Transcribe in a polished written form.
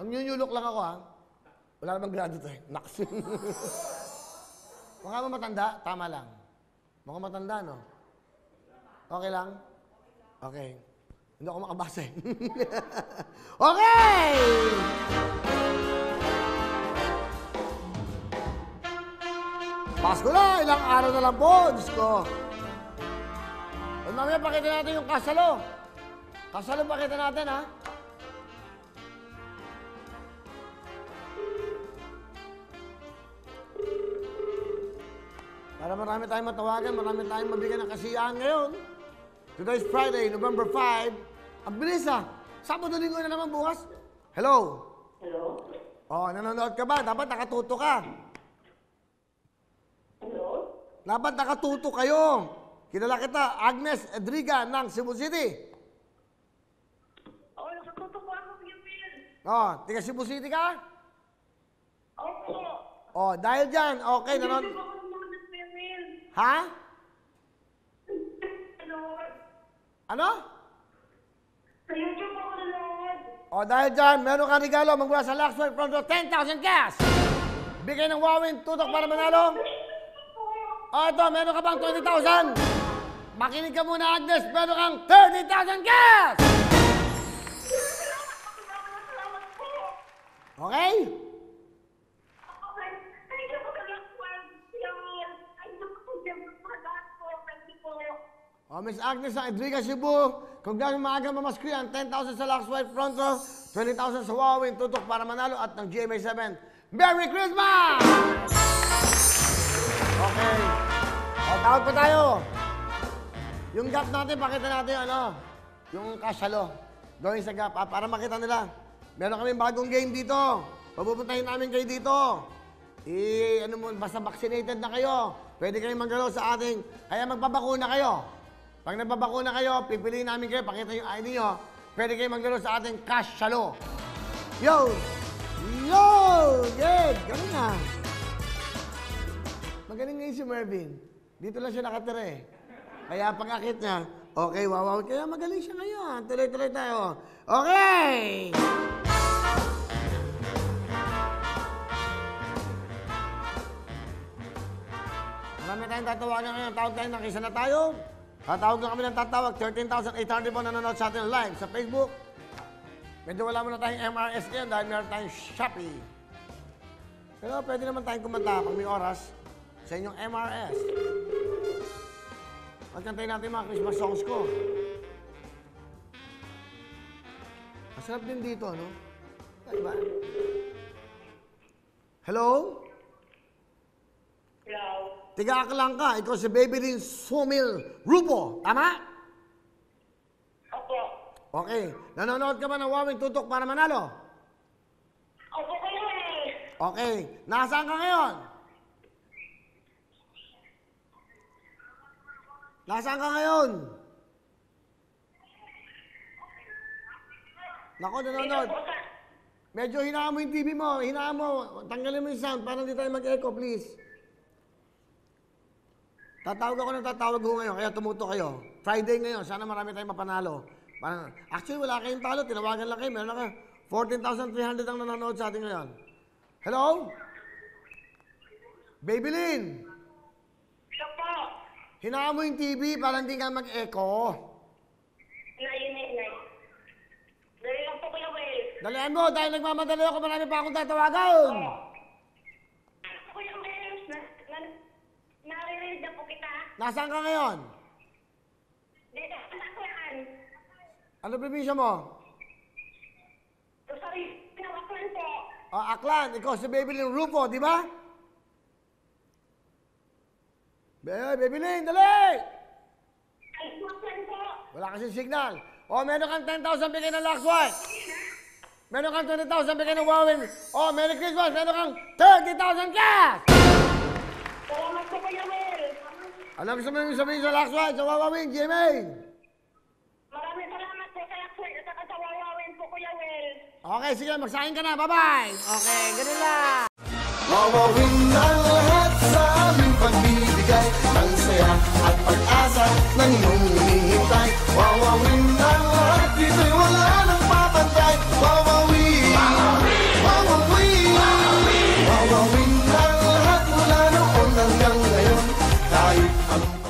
Magnyunyulok lang ako, ha? Wala namang grado to, eh. Naks. Mukha mo matanda? Tama lang. Mukhang matanda, no? Okay lang? Okay. Hindi ako makabasa, eh. Okay! Pasko na! Ilang araw na lang po, Diyos ko. At mamaya, pakita natin yung kasalo. Kasalo, pakita natin, ha? Para marami tayong matawagan, marami tayong mabigyan ng kasiyahan ngayon. Today is Friday, November 5. Ang bilis, ha? Sabado linggo na naman bukas. Hello? Hello? Oh, nanonood ka ba? Dapat nakatuto ka. Hello? Dapat nakatuto kayo. Kilala kita, Agnes Edriga ng Cebu City. Oo, nakatuto po ako, Gilbert. Oh, tiga Cebu City ka? Opo. Oh, dahil dyan, okay, nanonood. Hindi po ako nanonood, Gilbert. Ha? Nanonood. Ano? Sa YouTube ako nanonood. Oh, dahil dyan, meron kang regalo magmula sa Luxwell from the 10,000 cash. Bigay ng Wawin, tutok para manalo. Oh, ito, meron ka bang 20,000? Makinig ka muna, Agnes, meron kang 30,000 cash! Salamat po. Okay? Okay. Thank you po sa Luxwell. Thank you po sa lahat po. Thank you po. Oh, Miss Agnes ng Edriga, Cebu. Kung gano'ng maaga mamaskri ang 10,000 sa Luxwell front row, 20,000 sa Wawin, tutok para manalo at ng GMA7. Merry Christmas! Okay. O, tawag pa tayo. Yung gap natin, pakita natin yung ano, yung kasalo. Gawin sa gap, para makita nila. Meron kami bagong game dito. Papupuntahin namin kayo dito. Ano mo, basta vaccinated na kayo. Pwede kayong maggalaw sa ating, kaya magpabakuna kayo. Pag nagpabakuna kayo, pipiliin namin kayo, pakita yung ID nyo. Pwede kayong maggalaw sa ating kasalo. Yo! Yo! Good! Ganun na. Magaling ngayon si Mervin. Dito lang siya nakatira, eh. Kaya pag-akit niya, okay, wow. Kaya magaling siya ngayon. Tuloy-tuloy tayo. Okay! Marami tayong tatawagan ngayon. Tawag tayo, nakisa na tayo. Tatawag na kami ng tatawag. 13,800 po nanonood sa atin live sa Facebook. Medyo wala muna tayong MRS ngayon dahil meron tayong Shopee. Pero pwede naman tayong kumanta pag may oras sa inyong MRS. Pagkantayin natin mga Christmas songs ko. Masarap din dito, no? Diba? Hello? Hello? Tiga-akalang ka. Ikaw si Babylin Sumil Rupo. Tama? Opo. Okay. Nanonood ka ba ng Wawing Tutok para manalo? Opo kayo eh. Okay. Nasaan ka ngayon? Nasaan ka ngayon? Nako, nanonood. Medyo hinaan mo yung TV mo. Hinaan mo. Tanggalin mo yung sound para hindi tayo mag-echo, please. Tatawag ako ng tatawag ko ngayon, kaya tumuto kayo. Friday ngayon, sana marami tayong mapanalo. Actually, wala kayong talo. Tinawagan lang kayo. Meron lang 14,300 ang nanonood sa atin ngayon. Hello? Babylin! Siya po. Hinaan mo yung TV para hindi ka mag-echo. Inay. Dali lang po Kuya Will. Dalian mo, dahil nagmamadali ako, marami pa akong tatawagan. Kuya Will, naririnig na po kita. Nasaan ka ngayon? Dito, Aklan. Ano probinsya mo? Sorry, Aklan po. Aklan, ikaw si Babylin Rufo, di ba? Babylin, dali! Aklan po. Wala kasi signal. Meron kang 10,000 bigay ng Luxwell. Meron kang 20,000 bigay ng Wawin. Merry Christmas, meron kang 30,000 cash! Salamat po Kuya Will. Alam gusto mo yung sabihin sa Luxwell, sa Wawin, GMA? Maraming salamat po sa Aklan at saka sa Wawawin po Kuya Will. Okay, sige, magsahin ka na. Bye-bye! Okay, ganun lang. Wawawin ang lahat sa aming pagbibigay ng saya at pag-asa ng iyong hinihintay. Wawawin